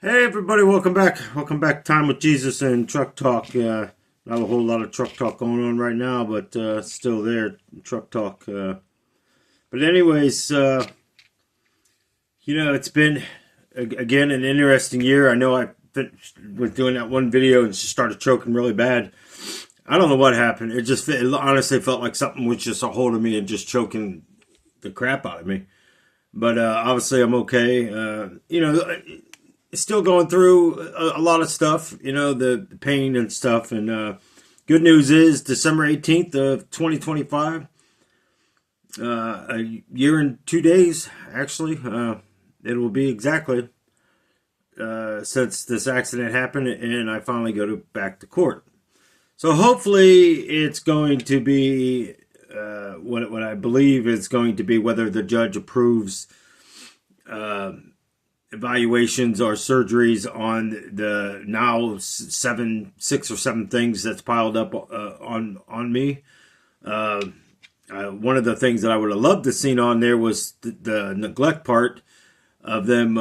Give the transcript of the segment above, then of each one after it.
Hey everybody, welcome back. Welcome back. Time with Jesus and Truck Talk. Not a whole lot of truck talk going on right now, but still there, truck talk. But anyways, it's been again an interesting year. I know was doing that one video and just started choking really bad. I don't know what happened. It honestly felt like something was just a hold of me and just choking the crap out of me. But obviously I'm okay. Still going through a lot of stuff, the pain and stuff. And good news is December 18th of 2025, a year and 2 days, actually, it will be exactly since this accident happened and I finally go back to court. So hopefully it's going to be what I believe is going to be whether the judge approves evaluations or surgeries on the now six or seven things that's piled up on me. One of the things that I would have loved to seen on there was the neglect part of them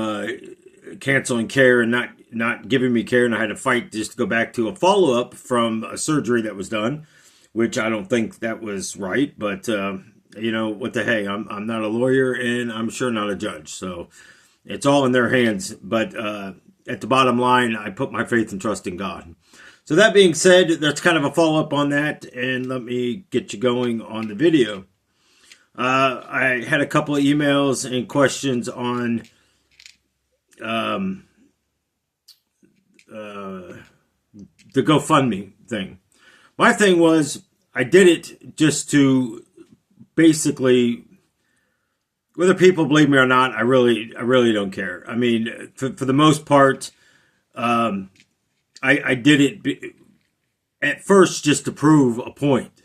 canceling care and not giving me care, and I had to fight just to go back to a follow up from a surgery that was done, which I don't think that was right. But what the hey, I'm not a lawyer and I'm sure not a judge, so. It's all in their hands, but at the bottom line, I put my faith and trust in God. So that being said, that's kind of a follow-up on that, and let me get you going on the video. I had a couple of emails and questions on the GoFundMe thing. My thing was, I did it just to basically... Whether people believe me or not, I really don't care. I mean, for the most part, I did it at first just to prove a point.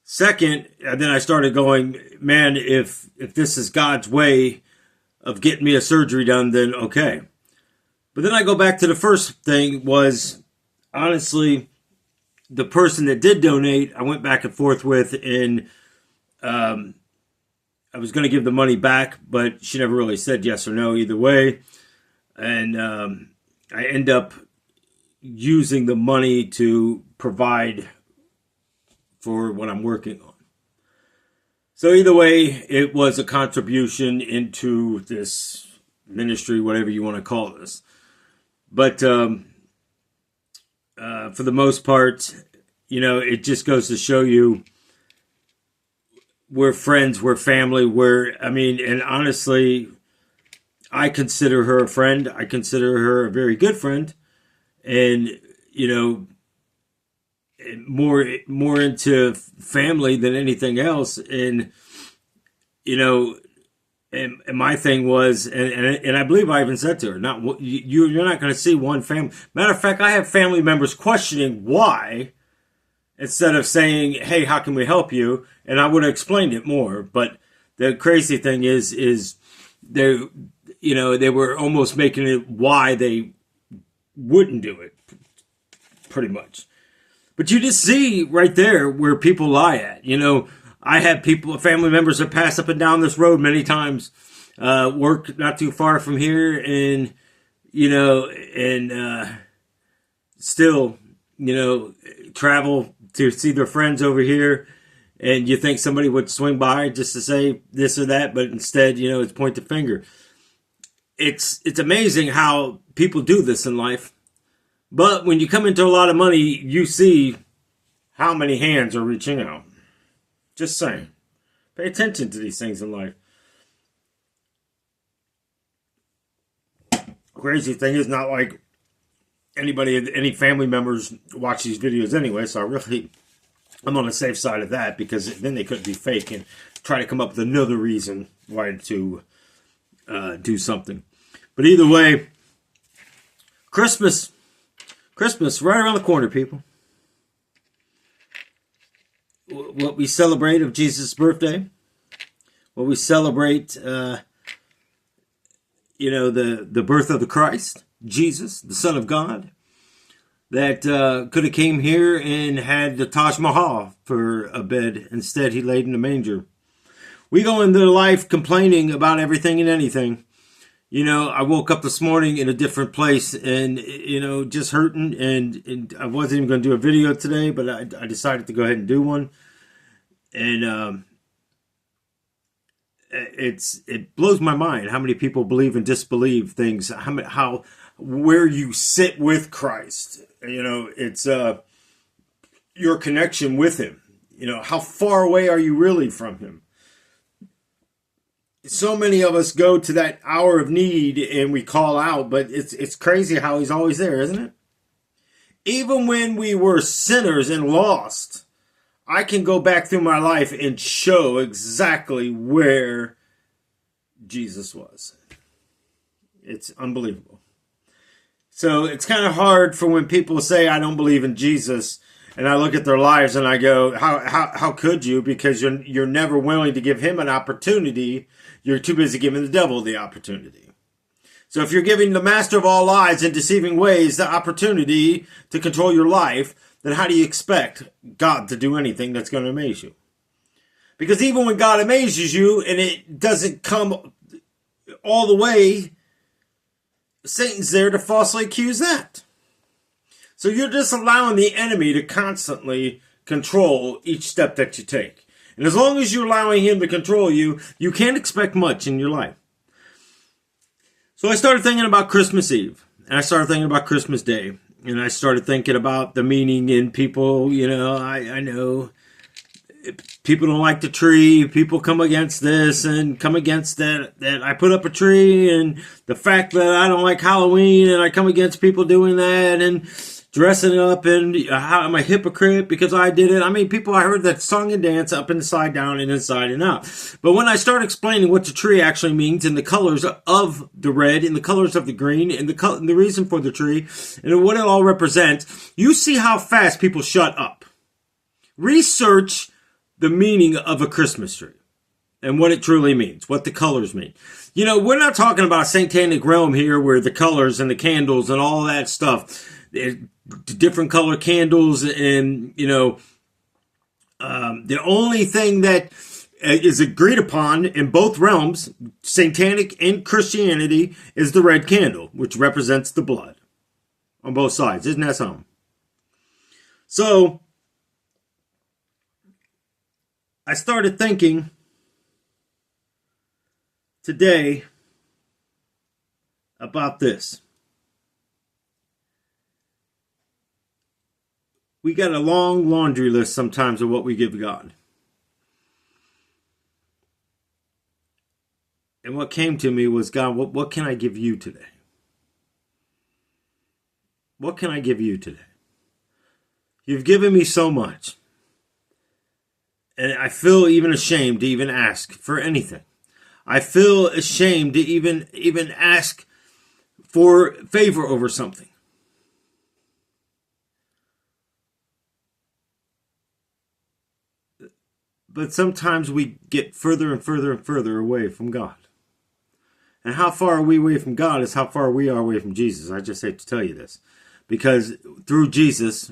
Second, and then I started going, man, if this is God's way of getting me a surgery done, then okay. But then I go back to the first thing was, honestly, the person that did donate, I went back and forth with, and I was going to give the money back, but she never really said yes or no either way. And I end up using the money to provide for what I'm working on. So either way, it was a contribution into this ministry, whatever you want to call this. But for the most part, it just goes to show you we're friends, we're family, and honestly, I consider her a friend. I consider her a very good friend. And, more into family than anything else. And, and my thing was, and I believe I even said to her, you're not going to see one family. Matter of fact, I have family members questioning why, instead of saying, hey, how can we help you? And I would have explained it more. But the crazy thing is they were almost making it why they wouldn't do it, pretty much. But you just see right there where people lie at. I have family members that pass up and down this road many times, work not too far from here, and, still, travel to see their friends over here, and you think somebody would swing by just to say this or that, but instead, it's point the finger. It's amazing how people do this in life, but when you come into a lot of money, you see how many hands are reaching out. Just saying. Pay attention to these things in life. Crazy thing is, not like any family members watch these videos anyway, so I'm on the safe side of that, because then they couldn't be fake and try to come up with another reason why to do something. But either way, Christmas right around the corner, people. What we celebrate of Jesus' birthday, what we celebrate, the birth of the Christ, Jesus, the Son of God, that could have came here and had the Taj Mahal for a bed. Instead, he laid in a manger. We go into life complaining about everything and anything. I woke up this morning in a different place and, just hurting. And I wasn't even going to do a video today, but I decided to go ahead and do one. And it blows my mind how many people believe and disbelieve things, how where you sit with Christ. It's your connection with him. How far away are you really from him? So many of us go to that hour of need and we call out, but it's crazy how he's always there, isn't it? Even when we were sinners and lost, I can go back through my life and show exactly where Jesus was. It's unbelievable. So it's kind of hard for when people say, I don't believe in Jesus, and I look at their lives and I go, how could you? Because you're never willing to give him an opportunity. You're too busy giving the devil the opportunity. So if you're giving the master of all lies and deceiving ways the opportunity to control your life, then how do you expect God to do anything that's going to amaze you? Because even when God amazes you and it doesn't come all the way, Satan's there to falsely accuse that. So you're just allowing the enemy to constantly control each step that you take. And as long as you're allowing him to control you, you can't expect much in your life. So I started thinking about Christmas Eve. And I started thinking about Christmas Day. And I started thinking about the meaning in people. I know people don't like the tree. People come against this and come against that I put up a tree. And the fact that I don't like Halloween and I come against people doing that and dressing up, and how I'm a hypocrite because I did it. I mean, people I heard that sung and dance up inside down and inside and out. But when I start explaining what the tree actually means and the colors of the red and the colors of the green and the reason for the tree and what it all represents, you see how fast people shut up. Research the meaning of a Christmas tree and what it truly means, what the colors mean. We're not talking about a satanic realm here where the colors and the candles and all that stuff, different color candles, and the only thing that is agreed upon in both realms, satanic and Christianity, is the red candle, which represents the blood on both sides. Isn't that something? So I started thinking today about this. We got a long laundry list sometimes of what we give God. And what came to me was, God, what can I give you today? What can I give you today? You've given me so much. And I feel even ashamed to even ask for anything. I feel ashamed to even ask for favor over something. But sometimes we get further and further and further away from God. And how far are we away from God is how far we are away from Jesus. I just hate to tell you this. Because through Jesus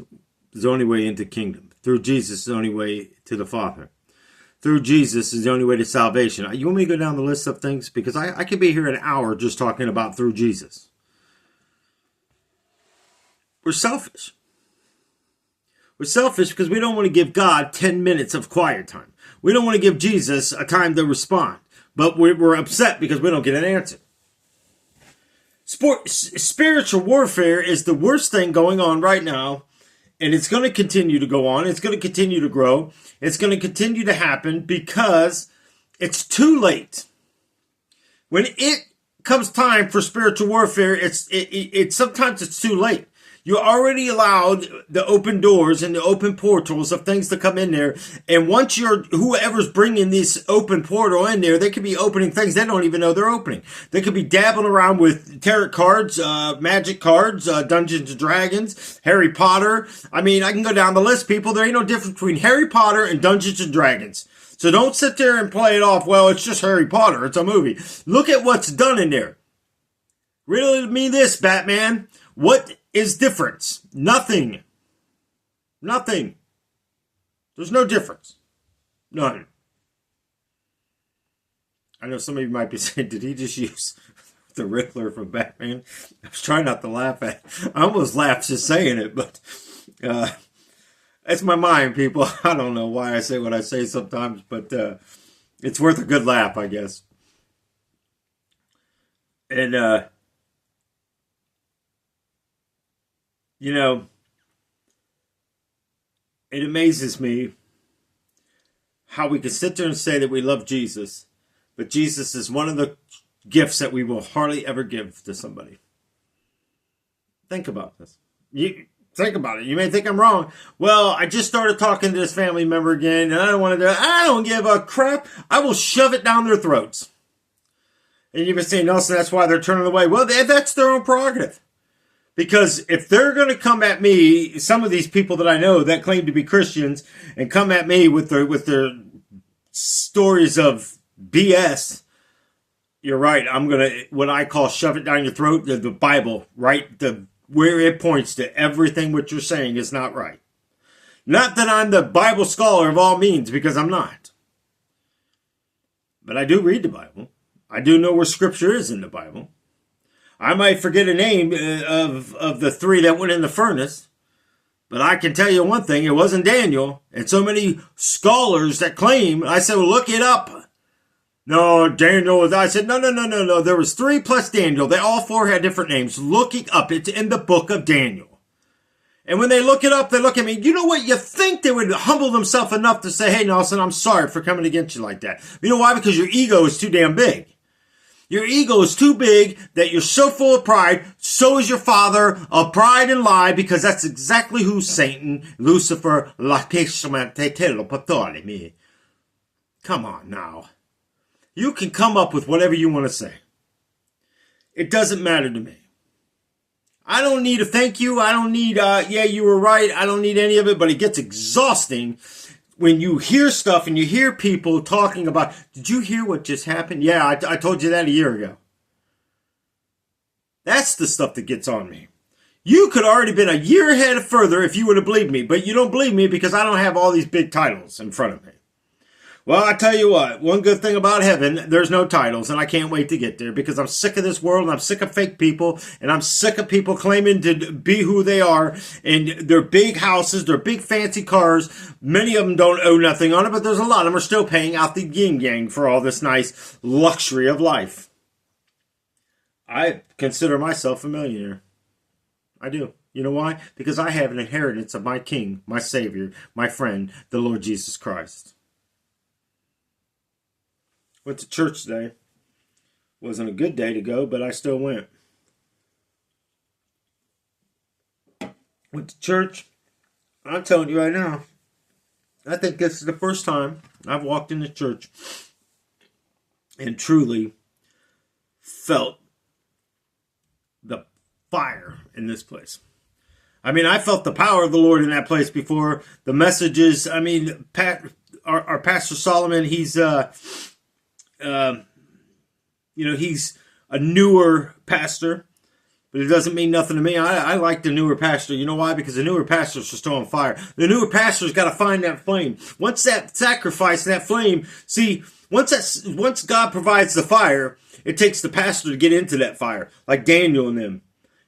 is the only way into the kingdom. Through Jesus is the only way to the Father. Through Jesus is the only way to salvation. You want me to go down the list of things? Because I could be here an hour just talking about through Jesus. We're selfish. We're selfish because we don't want to give God 10 minutes of quiet time. We don't want to give Jesus a time to respond. But we're upset because we don't get an answer. Spiritual warfare is the worst thing going on right now. And it's going to continue to go on. It's going to continue to grow. It's going to continue to happen because it's too late. When it comes time for spiritual warfare, sometimes it's too late. You already allowed the open doors and the open portals of things to come in there. And once whoever's bringing this open portal in there, they could be opening things they don't even know they're opening. They could be dabbling around with tarot cards, magic cards, Dungeons and Dragons, Harry Potter. I mean, I can go down the list, people. There ain't no difference between Harry Potter and Dungeons and Dragons. So don't sit there and play it off, well, it's just Harry Potter. It's a movie. Look at what's done in there. Riddle me this, Batman. What is difference? Nothing. Nothing. There's no difference. None. I know some of you might be saying, did he just use the Riddler from Batman. I was trying not to laugh at it. I almost laughed just saying it, but it's my mind, people. I don't know why I say what I say sometimes, but it's worth a good laugh, I guess. And, you know, it amazes me how we can sit there and say that we love Jesus, but Jesus is one of the gifts that we will hardly ever give to somebody. Think about this. Think about it. You may think I'm wrong. Well, I just started talking to this family member again, and I don't give a crap. I will shove it down their throats. And you've been saying, Nelson, that's why they're turning away. Well, that's their own prerogative. Because if they're going to come at me, some of these people that I know that claim to be Christians, and come at me with their stories of BS, you're right. I'm going to, what I call shove it down your throat, the Bible, right? Where it points to everything what you're saying is not right. Not that I'm the Bible scholar of all means, because I'm not. But I do read the Bible. I do know where scripture is in the Bible. I might forget a name of the three that went in the furnace, but I can tell you one thing, it wasn't Daniel. And so many scholars that claim, I said, well, look it up. No, Daniel was, I said, no. There was 3 plus Daniel. They all 4 had different names. Look it up. It's in the book of Daniel. And when they look it up, they look at me. You know what? You think they would humble themselves enough to say, hey, Nelson, I'm sorry for coming against you like that. You know why? Because your ego is too damn big. Your ego is too big that you're so full of pride. So is your father of pride and lie, because that's exactly who Satan, Lucifer, come on now. You can come up with whatever you want to say. It doesn't matter to me. I don't need a thank you. I don't need, yeah, you were right. I don't need any of it, but it gets exhausting when you hear stuff and you hear people talking about, did you hear what just happened? Yeah, I told you that a year ago. That's the stuff that gets on me. You could already been a year ahead further if you would have believed me, but you don't believe me because I don't have all these big titles in front of me. Well, I tell you what, one good thing about heaven, there's no titles, and I can't wait to get there because I'm sick of this world, and I'm sick of fake people, and I'm sick of people claiming to be who they are, and their big houses, their big fancy cars. Many of them don't owe nothing on it, but there's a lot of them are still paying out the yin-yang for all this nice luxury of life. I consider myself a millionaire. I do. You know why? Because I have an inheritance of my King, my Savior, my friend, the Lord Jesus Christ. Went to church today. Wasn't a good day to go, but I still went. Went to church. I'm telling you right now, I think this is the first time I've walked into church and truly felt the fire in this place. I mean, I felt the power of the Lord in that place before. The messages, I mean, our Pastor Solomon, he's... he's a newer pastor, but it doesn't mean nothing to me. I like the newer pastor. You know why? Because the newer pastors are still on fire. The newer pastor's got to find that flame. Once that sacrifice, that flame, see, once God provides the fire, it takes the pastor to get into that fire, like Daniel and them.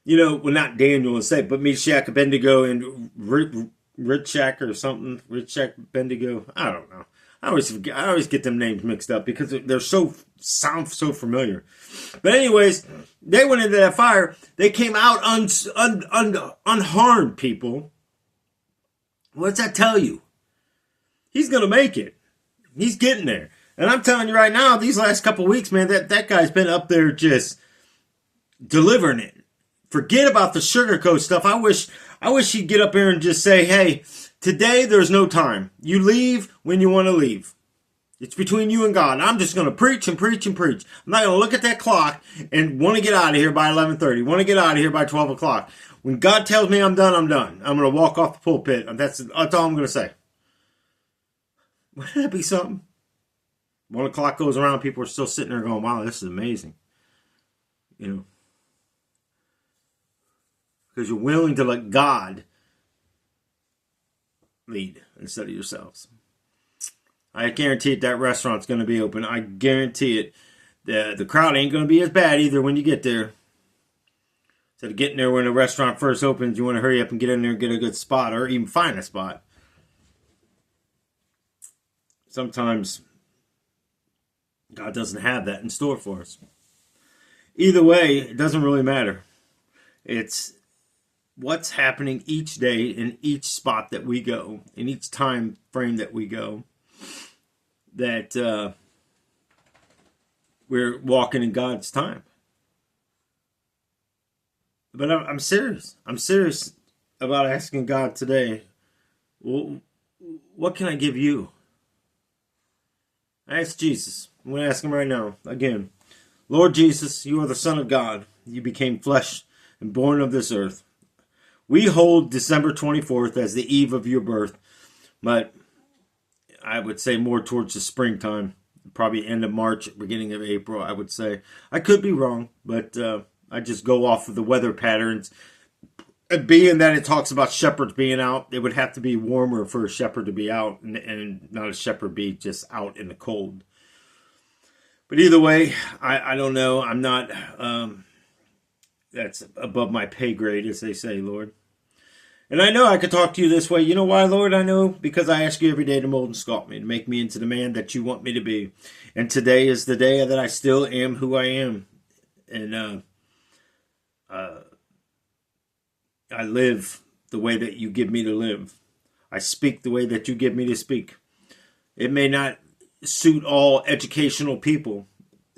Well, not Daniel and say, but Meshach, Abednego, and Ritchak or something. Ritchak, Abednego. I don't know. I always get them names mixed up because they're sound so familiar. But anyways, they went into that fire. They came out unharmed, people. What's that tell you? He's going to make it. He's getting there. And I'm telling you right now, these last couple of weeks, man, that guy's been up there just delivering it. Forget about the sugarcoat stuff. I wish he'd get up there and just say, hey, today, there's no time. You leave when you want to leave. It's between you and God. I'm just going to preach and preach and preach. I'm not going to look at that clock and want to get out of here by 11:30. Want to get out of here by 12 o'clock. When God tells me I'm done, I'm done. I'm going to walk off the pulpit. That's all I'm going to say. Wouldn't that be something? 1 o'clock goes around, people are still sitting there going, wow, this is amazing. Because you're willing to let God lead instead of yourselves. I guarantee it, that restaurant's going to be open. I guarantee it. The crowd ain't going to be as bad either when you get there. Instead of getting there when the restaurant first opens, you want to hurry up and get in there and get a good spot, or even find a spot. Sometimes God doesn't have that in store for us. Either way, it doesn't really matter. It's what's happening each day in each spot that we go, in each time frame that we go, that we're walking in God's time. But I'm serious. I'm serious about asking God today, well, what can I give you? I ask Jesus. I'm going to ask him right now. Again, Lord Jesus, you are the Son of God. You became flesh and born of this earth. We hold December 24th as the eve of your birth, but I would say more towards the springtime, probably end of March, beginning of April, I would say. I could be wrong, but I just go off of the weather patterns. And being that it talks about shepherds being out, it would have to be warmer for a shepherd to be out and not a shepherd be just out in the cold. But either way, I don't know. I'm not, that's above my pay grade, as they say, Lord. And I know I could talk to you this way. You know why, Lord? I know because I ask you every day to mold and sculpt me, to make me into the man that you want me to be. And today is the day that I still am who I am. And I live the way that you give me to live. I speak the way that you give me to speak. It may not suit all educational people,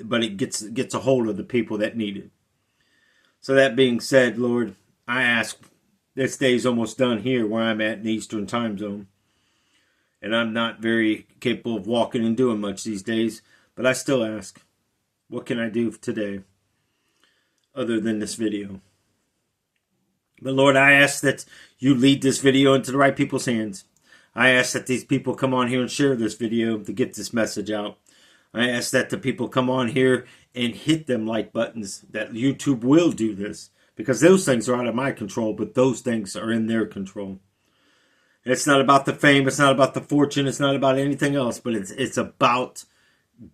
but it gets a hold of the people that need it. So that being said, Lord, I ask, this day's almost done here where I'm at in the Eastern time zone. And I'm not very capable of walking and doing much these days, but I still ask, what can I do today other than this video? But Lord, I ask that you lead this video into the right people's hands. I ask that these people come on here and share this video to get this message out. I ask that the people come on here and hit them like buttons, that YouTube will do this. Because those things are out of my control, but those things are in their control. It's not about the fame, it's not about the fortune, it's not about anything else, but it's about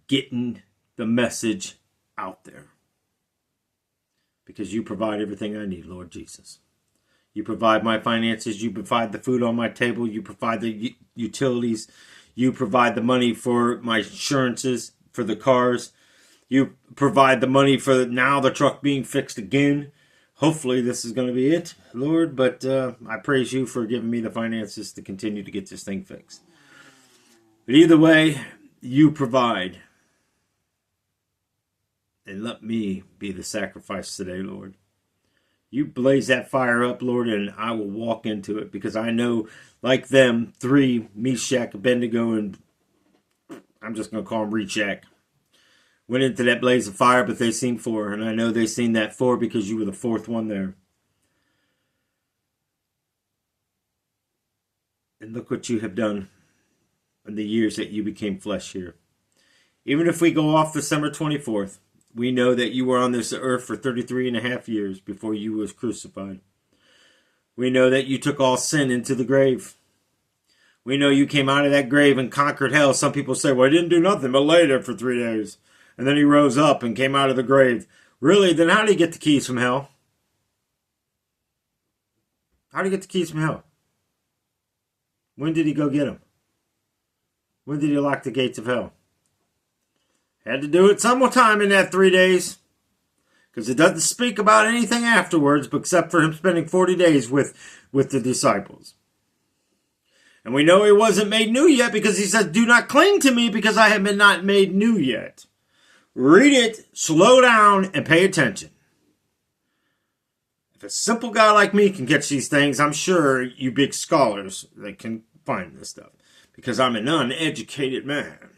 getting the message out there. Because you provide everything I need, Lord Jesus. You provide my finances. You provide the food on my table. You provide the utilities. You provide the money for my insurances, for the cars. You provide the money for now the truck being fixed again. Hopefully this is going to be it, Lord. But I praise you for giving me the finances to continue to get this thing fixed. But either way, you provide. And let me be the sacrifice today, Lord. You blaze that fire up, Lord, and I will walk into it because I know, like them, three, Meshach, Abednego, and I'm just going to call them Rechach, went into that blaze of fire, but they seen four, and I know they seen that four because you were the fourth one there. And look what you have done in the years that you became flesh here. Even if we go off December 24th, we know that you were on this earth for 33 and a half years before you was crucified. We know that you took all sin into the grave. We know you came out of that grave and conquered hell. Some people say, well, he didn't do nothing but lay there for 3 days. And then he rose up and came out of the grave. Really? Then how did he get the keys from hell? How did he get the keys from hell? When did he go get them? When did he lock the gates of hell? Had to do it some more time in that 3 days. Because it doesn't speak about anything afterwards, except for him spending 40 days with the disciples. And we know he wasn't made new yet because he says, do not cling to me because I have been not made new yet. Read it, slow down, and pay attention. If a simple guy like me can catch these things, I'm sure you big scholars that can find this stuff. Because I'm an uneducated man.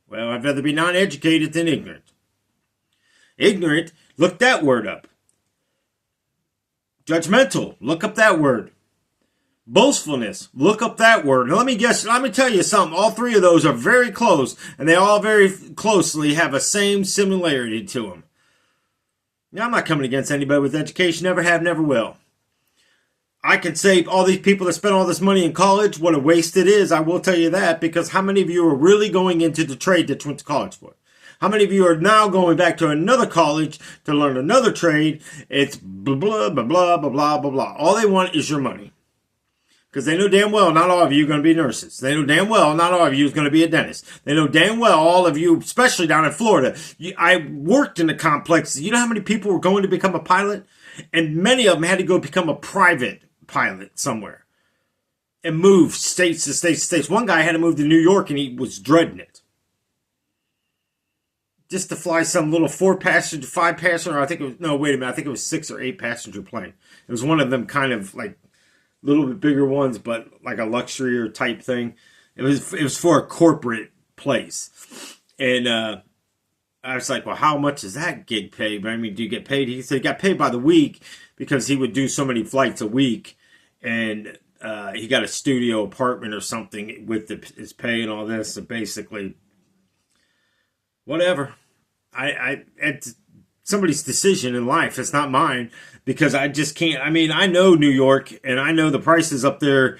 Well, I'd rather be non-educated than ignorant. Ignorant, look that word up. Judgmental, look up that word. Boastfulness, look up that word. Now let me tell you something. All three of those are very close, and they all very closely have a same similarity to them. Now, I'm not coming against anybody with education, never have, never will. I can say all these people that spend all this money in college, what a waste it is. I will tell you that, because how many of you are really going into the trade that you went to college for? How many of you are now going back to another college to learn another trade? It's blah, blah, blah, blah, blah, blah, blah, blah. All they want is your money. Because they know damn well not all of you are going to be nurses. They know damn well not all of you is going to be a dentist. They know damn well all of you, especially down in Florida. I worked in the complex. You know how many people were going to become a pilot? And many of them had to go become a private pilot somewhere and move states to states to states. One guy had to move to New York and he was dreading it. Just to fly some little 4-passenger, 5-passenger, I think it was, no, wait a minute, I think it was 6 or 8-passenger plane. It was one of them kind of like little bit bigger ones, but like a luxury or type thing. It was for a corporate place. And I was like, well, how much does that gig pay? But I mean, do you get paid? He said he got paid by the week because he would do so many flights a week. And he got a studio apartment or something with his pay and all this. So basically, whatever. It's somebody's decision in life. It's not mine. Because I just can't. I mean, I know New York, and I know the prices up there.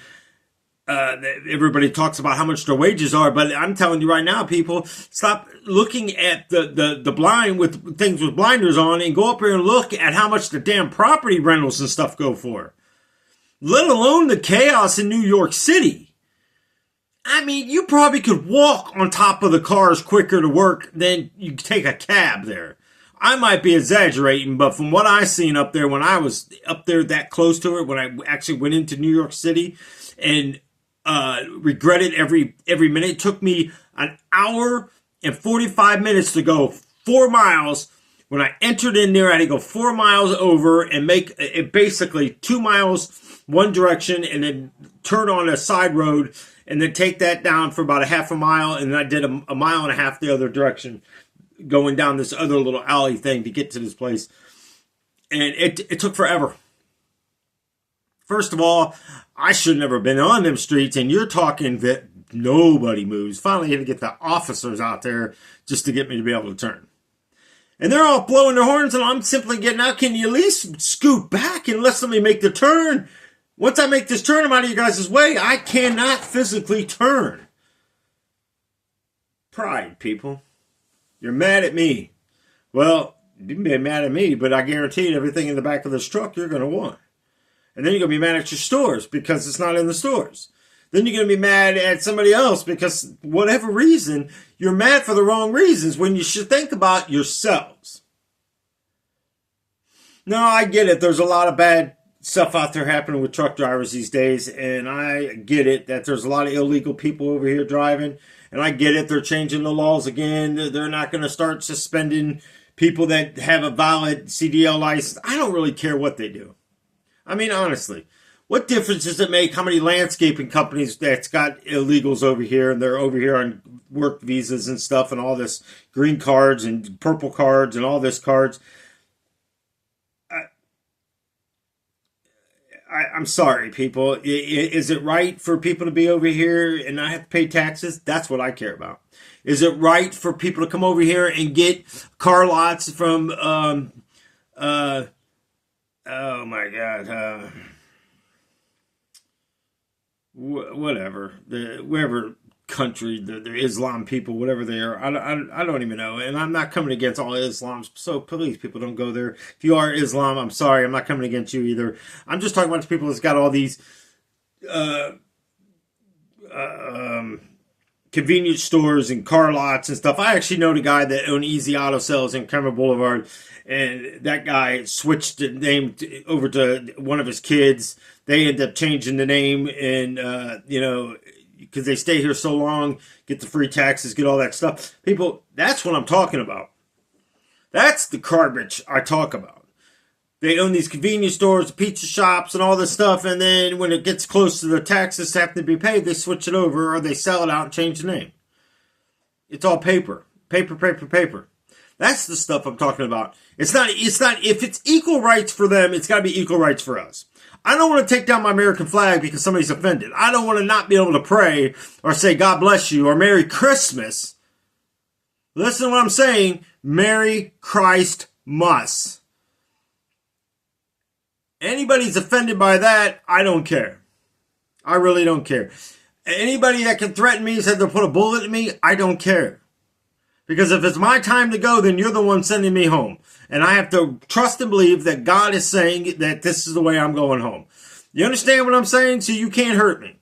Everybody talks about how much their wages are, but I'm telling you right now, people, stop looking at the blind with things with blinders on, and go up here and look at how much the damn property rentals and stuff go for. Let alone the chaos in New York City. I mean, you probably could walk on top of the cars quicker to work than you take a cab there. I might be exaggerating, but from what I seen up there when I was up there that close to it, when I actually went into New York City and regretted every minute, it took me an hour and 45 minutes to go 4 miles. When I entered in there, I had to go 4 miles over and make it basically 2 miles one direction and then turn on a side road and then take that down for about a half a mile. And then I did a mile and a half the other direction, going down this other little alley thing to get to this place. And it took forever. First of all, I should never have been on them streets, and you're talking that nobody moves. Finally, I had to get the officers out there just to get me to be able to turn. And they're all blowing their horns, and I'm simply getting out. Can you at least scoot back and let somebody make the turn? Once I make this turn, I'm out of you guys' way. I cannot physically turn. Pride, people. You're mad at me. Well, you can be mad at me, but I guarantee everything in the back of this truck you're going to want. And then you're going to be mad at your stores because it's not in the stores. Then you're going to be mad at somebody else because whatever reason, you're mad for the wrong reasons when you should think about yourselves. No, I get it. There's a lot of bad stuff out there happening with truck drivers these days, and I get it that there's a lot of illegal people over here driving. And I get it, they're changing the laws again. They're not going to start suspending people that have a valid CDL license. I don't really care what they do. I mean, honestly, what difference does it make how many landscaping companies that's got illegals over here and they're over here on work visas and stuff and all this green cards and purple cards and all this cards? I'm sorry, people. Is it right for people to be over here and not have to pay taxes? That's what I care about. Is it right for people to come over here and get car lots from, oh my God, whatever, wherever country, the Islam people, whatever they are, I don't even know. And I'm not coming against all Islam, so please, people, don't go there. If you are Islam, I'm sorry, I'm not coming against you either. I'm just talking about the people that's got all these convenience stores and car lots and stuff. I actually know the guy that owned Easy Auto Sales in Cameron Boulevard, and that guy switched the name over to one of his kids. They ended up changing the name, and because they stay here so long, get the free taxes, get all that stuff. People, that's what I'm talking about. That's the garbage I talk about. They own these convenience stores, pizza shops, and all this stuff, and then when it gets close to the taxes having to be paid, they switch it over, or they sell it out and change the name. It's all paper. Paper, paper, paper. That's the stuff I'm talking about. It's not, if it's equal rights for them, it's got to be equal rights for us. I don't want to take down my American flag because somebody's offended. I don't want to not be able to pray or say God bless you or Merry Christmas. Listen to what I'm saying. Merry Christmas. Anybody's offended by that, I don't care. I really don't care. Anybody that can threaten me, said they'll put a bullet in me, I don't care. Because if it's my time to go, then you're the one sending me home. And I have to trust and believe that God is saying that this is the way I'm going home. You understand what I'm saying? So you can't hurt me.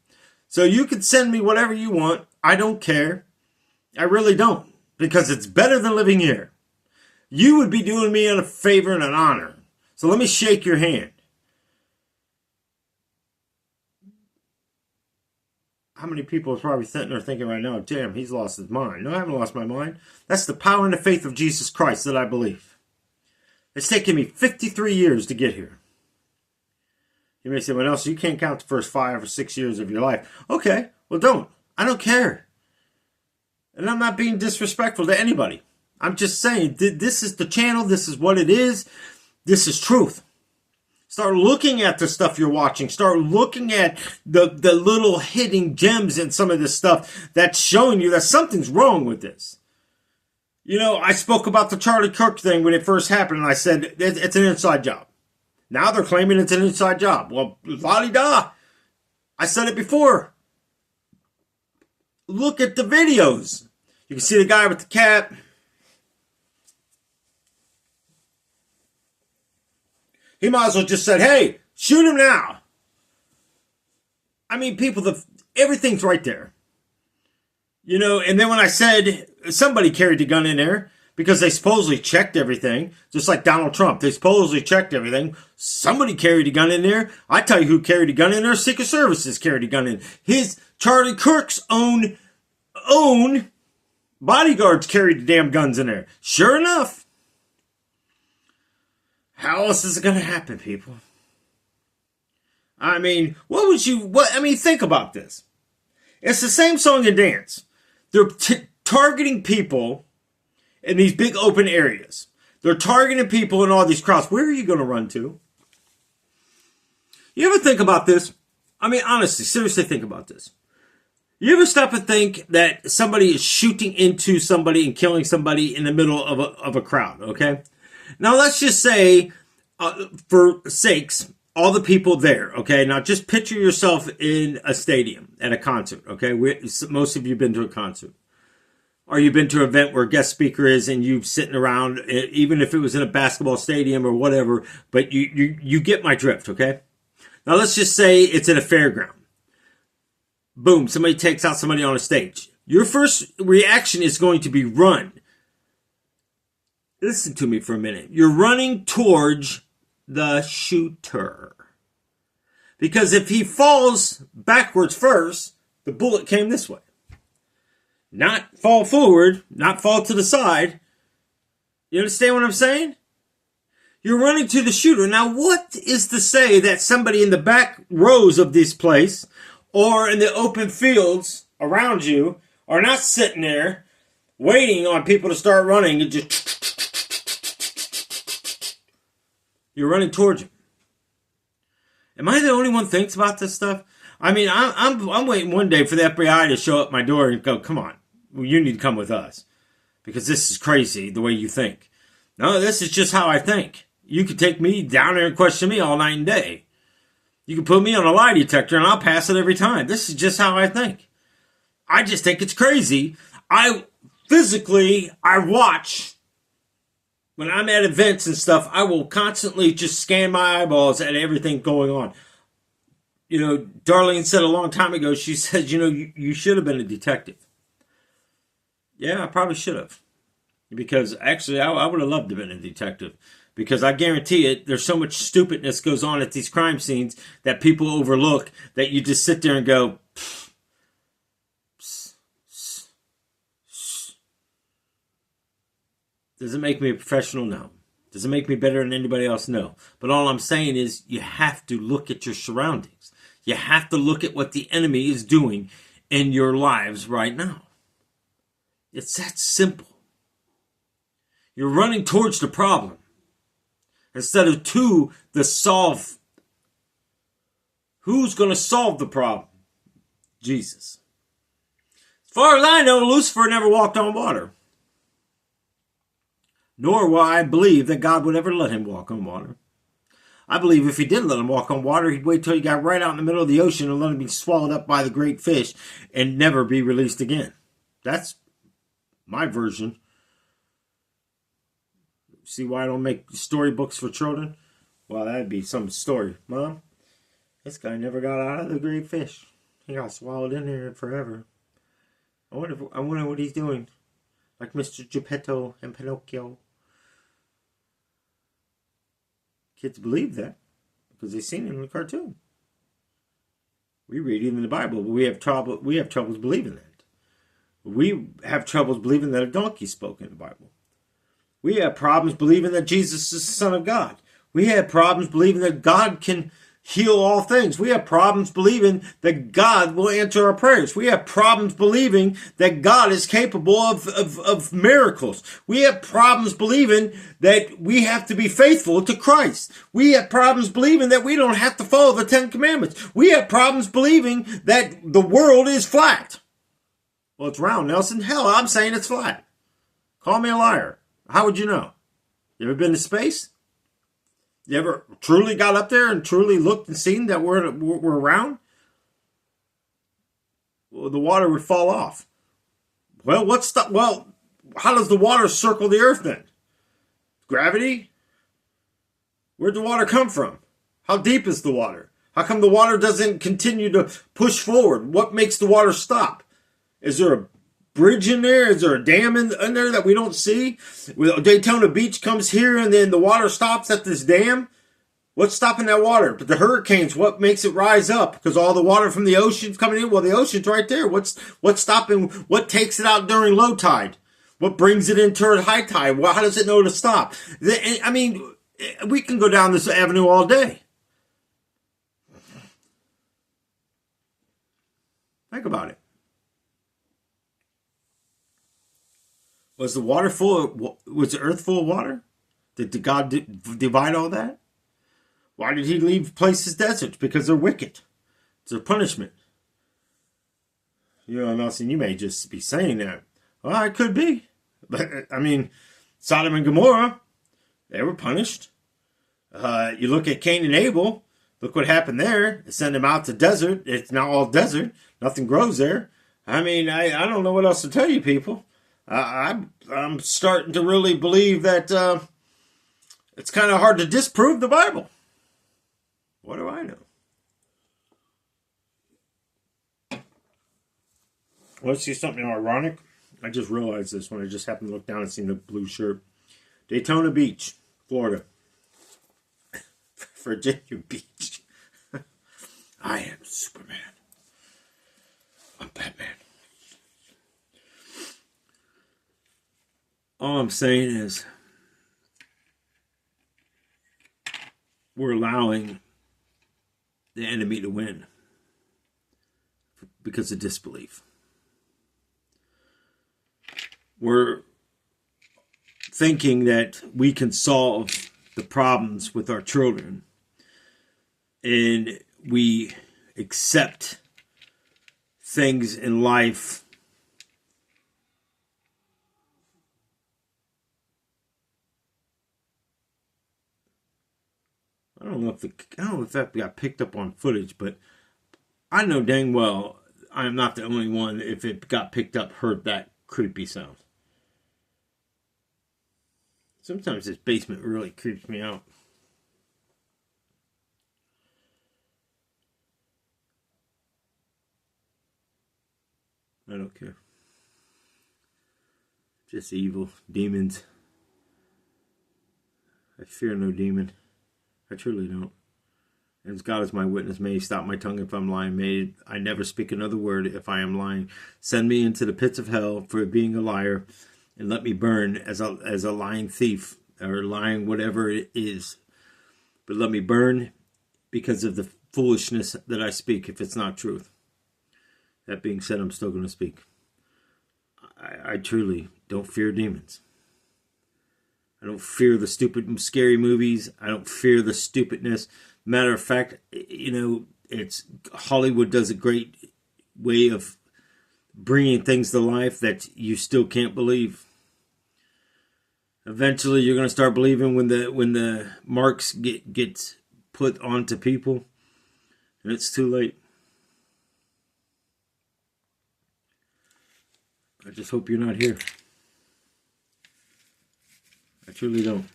So you can send me whatever you want. I don't care. I really don't. Because it's better than living here. You would be doing me a favor and an honor. So let me shake your hand. How many people are probably sitting there thinking right now, damn, he's lost his mind. No, I haven't lost my mind. That's the power and the faith of Jesus Christ that I believe. It's taken me 53 years to get here. You may say, well, Nelson, you can't count the first 5 or 6 years of your life. Okay, well, don't. I don't care. And I'm not being disrespectful to anybody. I'm just saying, this is the channel. This is what it is. This is truth. Start looking at the stuff you're watching. Start looking at the little hidden gems in some of this stuff that's showing you that something's wrong with this. You know, I spoke about the Charlie Kirk thing when it first happened, and I said it's an inside job. Now they're claiming it's an inside job. Well, la-di-da. I said it before. Look at the videos. You can see the guy with the cap. He might as well just said, hey, shoot him now. I mean, people, everything's right there. You know, and then when I said somebody carried the gun in there because they supposedly checked everything, just like Donald Trump, they supposedly checked everything. Somebody carried a gun in there. I tell you who carried a gun in there. Secret Services carried a gun in. Charlie Kirk's own bodyguards carried the damn guns in there. Sure enough. How else is it going to happen, people? I mean, think about this. It's the same song and dance. They're targeting people in these big open areas. They're targeting people in all these crowds. Where are you going to run to? You ever think about this? I mean, honestly, seriously think about this. You ever stop and think that somebody is shooting into somebody and killing somebody in the middle of a crowd, okay? Now, let's just say, for sakes, all the people there, okay? Now, just picture yourself in a stadium at a concert, okay? Most of you have been to a concert. Or you've been to an event where a guest speaker is and you're sitting around, even if it was in a basketball stadium or whatever, but you get my drift, okay? Now, let's just say it's at a fairground. Boom, somebody takes out somebody on a stage. Your first reaction is going to be run. Listen to me for a minute. You're running towards the shooter. Because if he falls backwards first, the bullet came this way. Not fall forward, not fall to the side. You understand what I'm saying? You're running to the shooter. Now, what is to say that somebody in the back rows of this place or in the open fields around you are not sitting there waiting on people to start running and just... You're running towards him. Am I the only one who thinks about this stuff? I mean, I'm waiting one day for the FBI to show up my door and go, come on, you need to come with us. Because this is crazy, the way you think. No, this is just how I think. You could take me down there and question me all night and day. You can put me on a lie detector and I'll pass it every time. This is just how I think. I just think it's crazy. I watch... When I'm at events and stuff, I will constantly just scan my eyeballs at everything going on. You know, Darlene said a long time ago, she said, you know, you should have been a detective. Yeah, I probably should have. Because actually, I would have loved to have been a detective. Because I guarantee it, there's so much stupidness goes on at these crime scenes that people overlook that you just sit there and go, does it make me a professional? No. Does it make me better than anybody else? No. But all I'm saying is you have to look at your surroundings. You have to look at what the enemy is doing in your lives right now. It's that simple. You're running towards the problem instead of to the solve. Who's going to solve the problem? Jesus. As far as I know, Lucifer never walked on water. Nor will I believe that God would ever let him walk on water. I believe if he did let him walk on water, he'd wait till he got right out in the middle of the ocean and let him be swallowed up by the great fish and never be released again. That's my version See why I don't make storybooks for children? Well, that'd be some story. Mom, this guy never got out of the great fish. He got swallowed in there forever. I wonder what he's doing. Like Mr. Geppetto and Pinocchio. Kids believe that because they've seen it in the cartoon. We read it in the Bible, but we have troubles believing that. We have troubles believing that a donkey spoke in the Bible. We have problems believing that Jesus is the Son of God. We have problems believing that God can heal all things. We have problems believing that God will answer our prayers. We have problems believing that God is capable of miracles. We have problems believing that we have to be faithful to Christ. We have problems believing that we don't have to follow the Ten Commandments. We have problems believing that the world is flat. Well, it's round, Nelson. Hell, I'm saying it's flat. Call me a liar. How would you know? You ever been to space? You ever truly got up there and truly looked and seen that we're around? Well, the water would fall off. Well, how does the water circle the earth then? Gravity? Where'd the water come from? How deep is the water? How come the water doesn't continue to push forward? What makes the water stop? Is there a bridge in there? Is there a dam in there that we don't see? Daytona Beach comes here and then the water stops at this dam. What's stopping that water? But the hurricanes, what makes it rise up? Because all the water from the ocean's coming in. Well, the ocean's right there. What's stopping? What takes it out during low tide? What brings it into high tide? Well, how does it know to stop? I mean, we can go down this avenue all day. Think about it. Was the earth full of water? Did God divide all that? Why did he leave places deserts? Because they're wicked. It's a punishment. You know, Nelson, you may just be saying that. Well, it could be. But, I mean, Sodom and Gomorrah, they were punished. You look at Cain and Abel, look what happened there. They send them out to desert. It's now all desert. Nothing grows there. I mean, I don't know what else to tell you people. I'm starting to really believe that it's kind of hard to disprove the Bible. What do I know? Let's see something ironic. I just realized this when I just happened to look down and see the blue shirt. Daytona Beach, Florida. Virginia Beach. I am Superman. I'm Batman. All I'm saying is we're allowing the enemy to win because of disbelief. We're thinking that we can solve the problems with our children, and we accept things in life I don't know if that got picked up on footage, but I know dang well I'm not the only one, if it got picked up, heard that creepy sound. Sometimes this basement really creeps me out. I don't care. Just evil. Demons. I fear no demon. I truly don't. And as God is my witness, may he stop my tongue if I'm lying. May I never speak another word if I am lying. Send me into the pits of hell for being a liar, and let me burn as a lying thief, or lying whatever it is. But let me burn because of the foolishness that I speak, if it's not truth. That being said, I'm still going to speak. I truly don't fear demons. I don't fear the stupid, scary movies. I don't fear the stupidness. Matter of fact, you know, it's Hollywood does a great way of bringing things to life that you still can't believe. Eventually, you're going to start believing when the marks get put onto people, and it's too late. I just hope you're not here. I truly don't.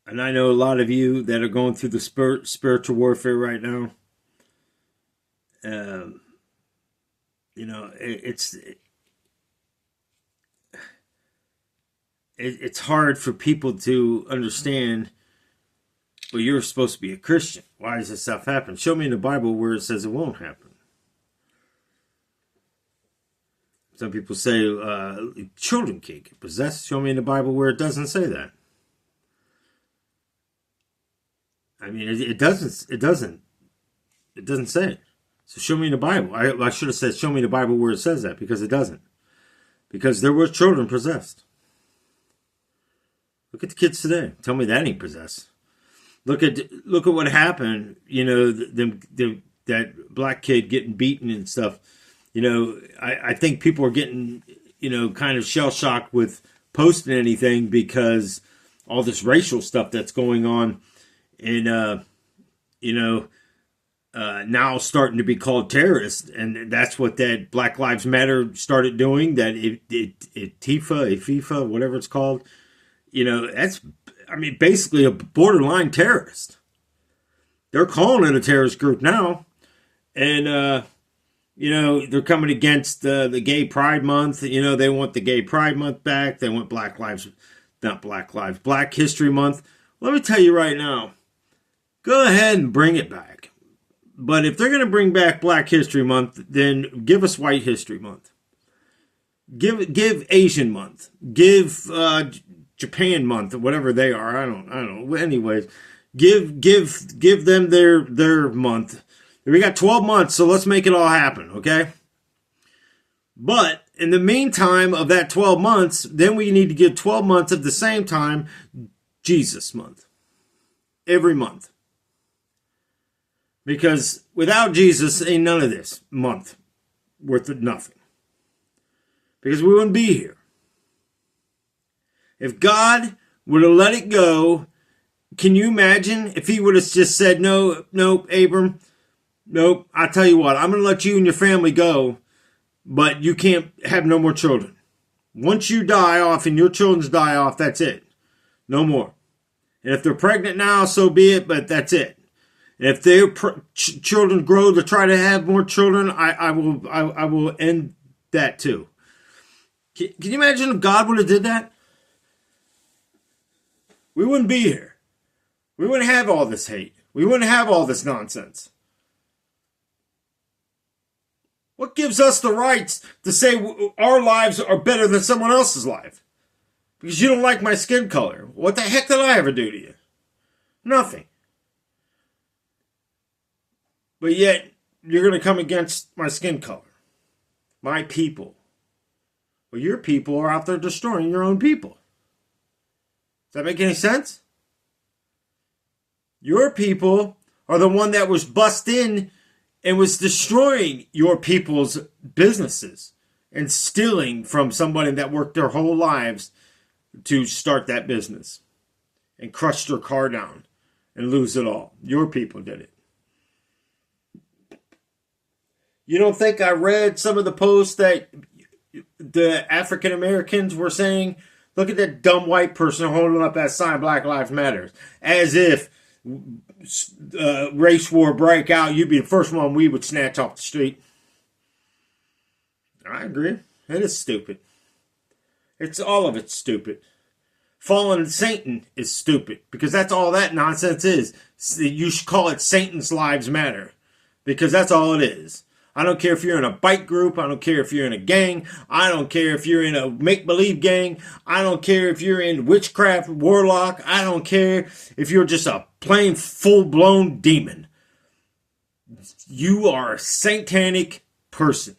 And I know a lot of you that are going through the spiritual warfare right now. You know, it's hard for people to understand. Well, you're supposed to be a Christian. Why does this stuff happen? Show me in the Bible where it says it won't happen. Some people say children can't get possessed. Show me in the Bible where it doesn't say that. I mean, it doesn't say it. So show me in the Bible. I should have said show me in the Bible where it says that, because it doesn't. Because there were children possessed. Look at the kids today. Tell me that ain't possessed. Look at what happened. You know, that black kid getting beaten and stuff. You know, I think people are getting, you know, kind of shell shocked with posting anything because all this racial stuff that's going on, and you know, now starting to be called terrorists, and that's what that Black Lives Matter started doing. That FIFA, whatever it's called. You know, that's, I mean, basically a borderline terrorist. They're calling it a terrorist group now. And, you know, they're coming against the Gay Pride Month. You know, they want the Gay Pride Month back. They want Black History Month. Let me tell you right now, go ahead and bring it back. But if they're going to bring back Black History Month, then give us White History Month. Give Asian Month. Give Japan Month, or whatever they are. I don't know. Anyways, give them their month. We got 12 months, so let's make it all happen, okay? But in the meantime of that 12 months, then we need to give 12 months at the same time Jesus Month. Every month. Because without Jesus, ain't none of this month worth nothing. Because we wouldn't be here. If God would have let it go, can you imagine if he would have just said, no, Abram, nope, I tell you what, I'm going to let you and your family go, but you can't have no more children. Once you die off and your children die off, that's it. No more. And if they're pregnant now, so be it, but that's it. And if their children grow to try to have more children, I will end that too. Can you imagine if God would have did that? We wouldn't be here. We wouldn't have all this hate. We wouldn't have all this nonsense. What gives us the rights to say our lives are better than someone else's life? Because you don't like my skin color. What the heck did I ever do to you? Nothing. But yet, you're going to come against my skin color. My people. Well, your people are out there destroying your own people. Does that make any sense? Your people are the one that was bust in and was destroying your people's businesses and stealing from somebody that worked their whole lives to start that business and crush their car down and lose it all. Your people did it. You don't think I read some of the posts that the African Americans were saying? Look at that dumb white person holding up that sign, Black Lives Matter. As if race war break out, you'd be the first one we would snatch off the street. I agree. It is stupid. All of it's stupid. Fallen Satan is stupid, because that's all that nonsense is. You should call it Satan's Lives Matter, because that's all it is. I don't care if you're in a bike group. I don't care if you're in a gang. I don't care if you're in a make-believe gang. I don't care if you're in witchcraft, warlock. I don't care if you're just a plain full-blown demon. You are a satanic person.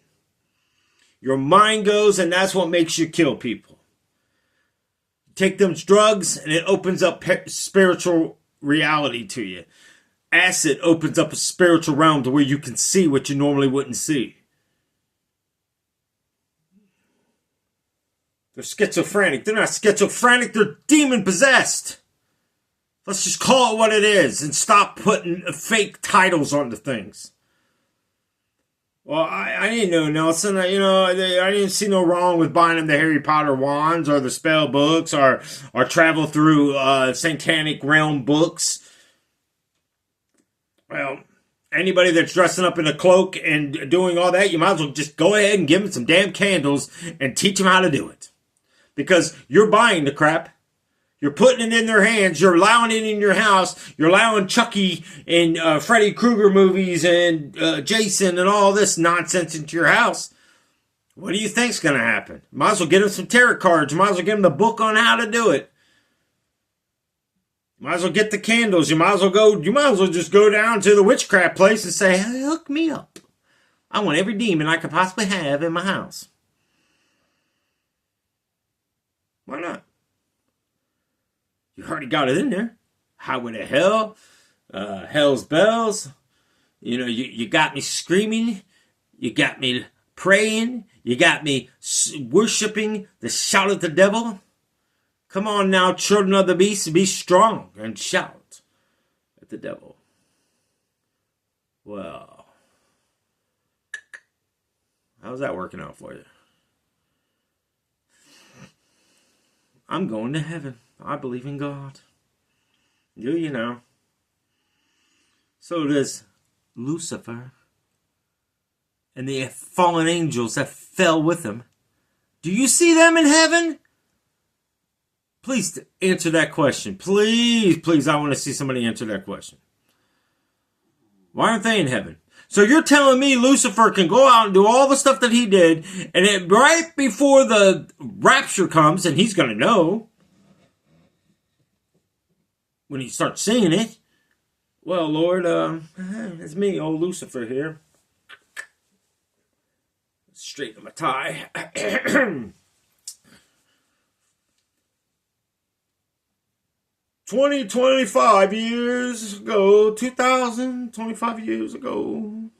Your mind goes, and that's what makes you kill people. Take them drugs, and it opens up spiritual reality to you. Acid opens up a spiritual realm to where you can see what you normally wouldn't see. They're schizophrenic. They're not schizophrenic. They're demon possessed. Let's just call it what it is and stop putting fake titles onto things. Well, I didn't know, Nelson. I didn't see no wrong with buying them the Harry Potter wands or the spell books or travel through satanic realm books. Well, anybody that's dressing up in a cloak and doing all that, you might as well just go ahead and give them some damn candles and teach them how to do it. Because you're buying the crap. You're putting it in their hands. You're allowing it in your house. You're allowing Chucky and Freddy Krueger movies and Jason and all this nonsense into your house. What do you think's going to happen? Might as well get them some tarot cards. Might as well get them the book on how to do it. Might as well get the candles. You might as well just go down to the witchcraft place and say, hey, hook me up. I want every demon I could possibly have in my house. Why not? You already got it in there. Highway to Hell, Hell's Bells. You got me screaming. You got me praying. You got me worshiping the shout of the devil. Come on now, children of the beast, be strong and shout at the devil. Well, how's that working out for you? I'm going to heaven. I believe in God. Do you know? So does Lucifer and the fallen angels that fell with him. Do you see them in heaven? Please answer that question. Please, I want to see somebody answer that question. Why aren't they in heaven? So you're telling me Lucifer can go out and do all the stuff that he did, and right before the rapture comes, and he's going to know, when he starts singing it, well, Lord, it's me, old Lucifer here. Straighten my tie. 25 years ago, 25 years ago,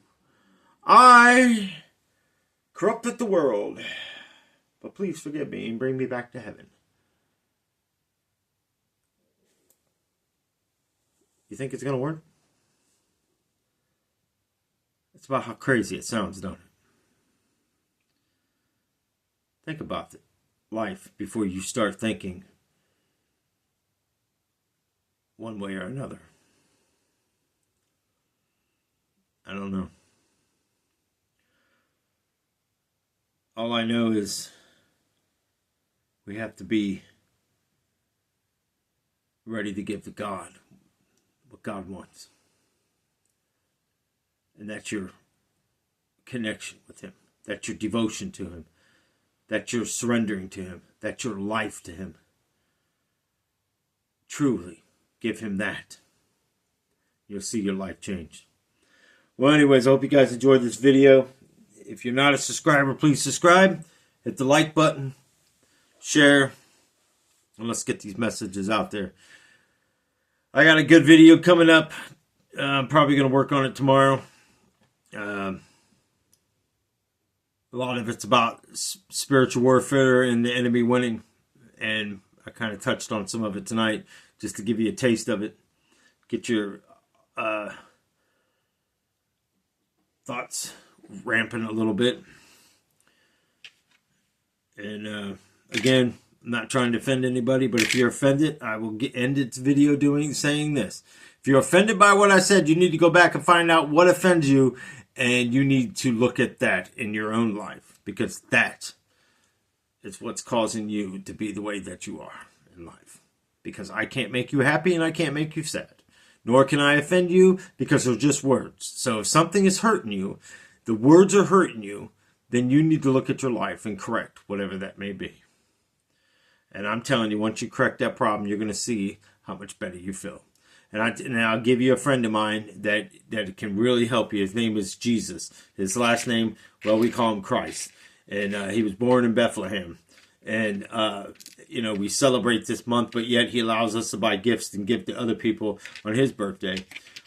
I corrupted the world. But please forgive me and bring me back to heaven. You think it's going to work? It's about how crazy it sounds, don't it? Think about it. Life before you start thinking one way or another. I don't know. All I know is we have to be ready to give to God what God wants. And that's your connection with Him. That's your devotion to Him. That's your surrendering to Him. That's your life to Him. Truly give Him that. You'll see your life change. Well, anyways, I hope you guys enjoyed this video. If you're not a subscriber, please subscribe. Hit the like button. Share. And let's get these messages out there. I got a good video coming up. I'm probably going to work on it tomorrow. A lot of it's about spiritual warfare and the enemy winning. And I kind of touched on some of it tonight just to give you a taste of it. Get your thoughts ramping a little bit. And again, I'm not trying to offend anybody, but if you're offended, I will end this video saying this. If you're offended by what I said, you need to go back and find out what offends you, and you need to look at that in your own life, because that is what's causing you to be the way that you are in life. Because I can't make you happy and I can't make you sad. Nor can I offend you, because they're just words. So if something is hurting you, the words are hurting you, then you need to look at your life and correct whatever that may be. And I'm telling you, once you correct that problem, you're going to see how much better you feel. And I'll give you a friend of mine that can really help you. His name is Jesus. His last name, well, we call him Christ. And he was born in Bethlehem. And, we celebrate this month, but yet he allows us to buy gifts and give to other people on his birthday.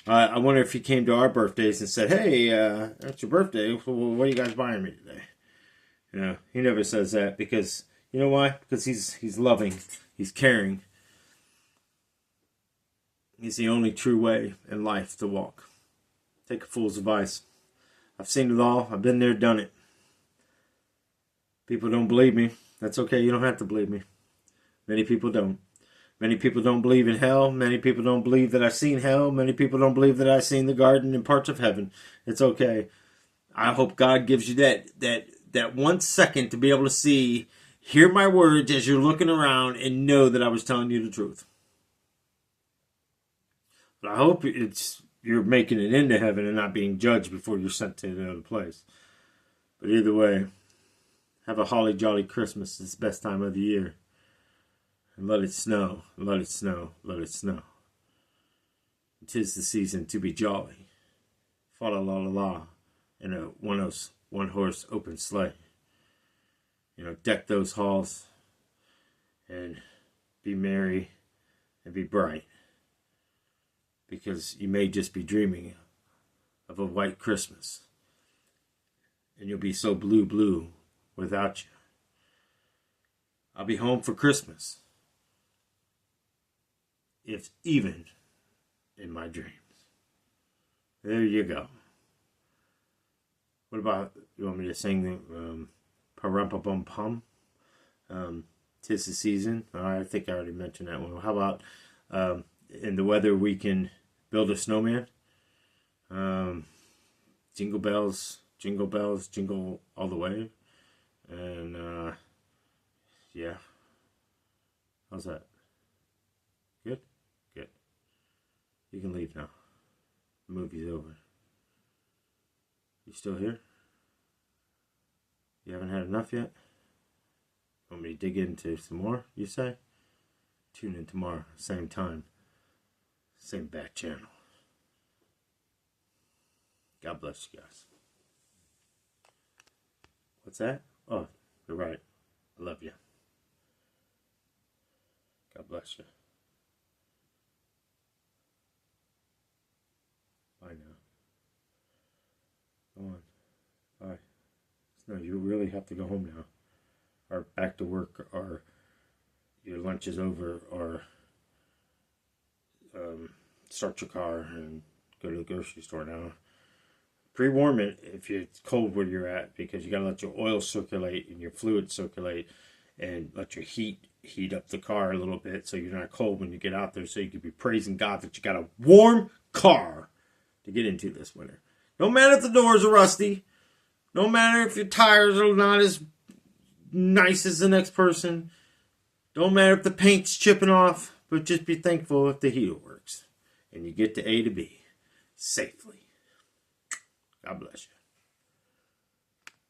I wonder if he came to our birthdays and said, hey, that's your birthday. What are you guys buying me today? He never says that because... You know why? Because he's loving. He's caring. He's the only true way in life to walk. Take a fool's advice. I've seen it all. I've been there, done it. People don't believe me. That's okay. You don't have to believe me. Many people don't. Many people don't believe in hell. Many people don't believe that I've seen hell. Many people don't believe that I've seen the garden and parts of heaven. It's okay. I hope God gives you that 1 second to be able to see, hear my words as you're looking around and know that I was telling you the truth. But I hope you're making it into heaven and not being judged before you're sent to another place. But either way, have a holly jolly Christmas. It's the best time of the year. And let it snow, let it snow, let it snow. 'Tis the season to be jolly. Fa la la la la. In a one horse open sleigh. Deck those halls and be merry and be bright. Because you may just be dreaming of a white Christmas. And you'll be so blue without you. I'll be home for Christmas. If even in my dreams. There you go. What about, you want me to sing the Pa-rum-pa-bum-pum? 'Tis the season. I think I already mentioned that one. How about in the weather we can build a snowman? Jingle bells, jingle all the way. And yeah. How's that? Good? Good. You can leave now. The movie's over. You still here? You haven't had enough yet? Want me to dig into some more, you say? Tune in tomorrow, same time, same back channel. God bless you guys. What's that? Oh, you're right. I love you. God bless you. Bye now. Go on. Bye. No, you really have to go home now. Or back to work, or your lunch is over, or start your car and go to the grocery store now. Pre-warm it if it's cold where you're at, because you got to let your oil circulate and your fluid circulate, and let your heat up the car a little bit so you're not cold when you get out there, so you can be praising God that you got a warm car to get into this winter. No matter if the doors are rusty, no matter if your tires are not as nice as the next person, don't matter if the paint's chipping off, but just be thankful if the heater works and you get to A to B safely. God bless you.